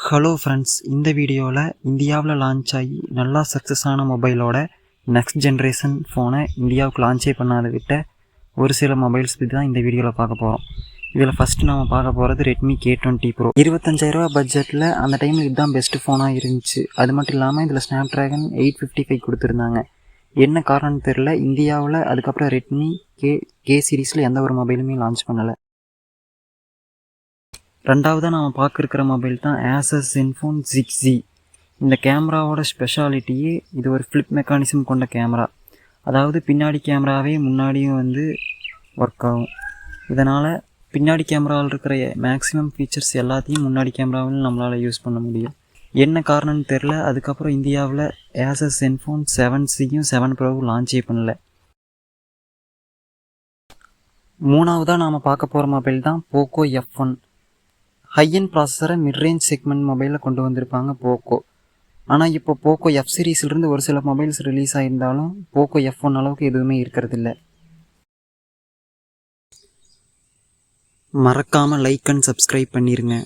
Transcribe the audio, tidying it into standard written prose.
Hello friends, இந்த வீடியோவில் இந்தியாவில் லான்ச் ஆகி நல்லா சக்ஸஸ் ஆன மொபைலோட நெக்ஸ்ட் ஜென்ரேஷன் ஃபோனை இந்தியாவுக்கு லான்ச்சே பண்ணாத விட்ட ஒரு சில மொபைல்ஸ் பற்றி தான் இந்த வீடியோவில் பார்க்க போகிறோம். இதில் ஃபஸ்ட்டு நம்ம பார்க்க போகிறது ரெட்மி K20 Pro. 25,000 பட்ஜெட்டில் அந்த டைமில் இதுதான் பெஸ்ட்டு ஃபோனாக இருந்துச்சு. அது மட்டும் இல்லாமல் இதில் ஸ்னாப்ட்ராகன் 855 கொடுத்துருந்தாங்க. என்ன காரணம்னு தெரில, இந்தியாவில் அதுக்கப்புறம் ரெட்மி கே சீரீஸில் எந்த ஒரு மொபைலுமே லான்ச் பண்ணலை. ரெண்டாவதாக நாம் பார்க்குற மொபைல் தான் Asus ZenFone 6Z. இந்த கேமராவோட ஸ்பெஷாலிட்டியே இது ஒரு ஃப்ளிப் மெக்கானிசம் கொண்ட கேமரா. அதாவது பின்னாடி கேமராவே முன்னாடியும் ஒர்க் ஆகும். இதனால் பின்னாடி கேமராவில் இருக்கிற மேக்ஸிமம் ஃபீச்சர்ஸ் எல்லாத்தையும் முன்னாடி கேமராவில் நம்மளால் யூஸ் பண்ண முடியும். என்ன காரணம்னு தெரில, அதுக்கப்புறம் இந்தியாவில் Asus ZenFone 7Cயும் 7 Proவும் லான்ச்சே பண்ணல. மூணாவதாக நாம் பார்க்க போகிற மொபைல் தான் Poco F1. ஹையன் ப்ராசஸரை மிட்ரேஞ்ச் செக்மெண்ட் மொபைலில் கொண்டு வந்திருப்பாங்க போக்கோ. ஆனால் இப்போ போக்கோ F சீரீஸ்லேருந்து ஒரு சில மொபைல்ஸ் ரிலீஸ் ஆகியிருந்தாலும் போக்கோ F1 அளவுக்கு எதுவுமே இருக்கிறதில்ல. மறக்காமல் லைக் அண்ட் சப்ஸ்கிரைப் பண்ணிடுங்க.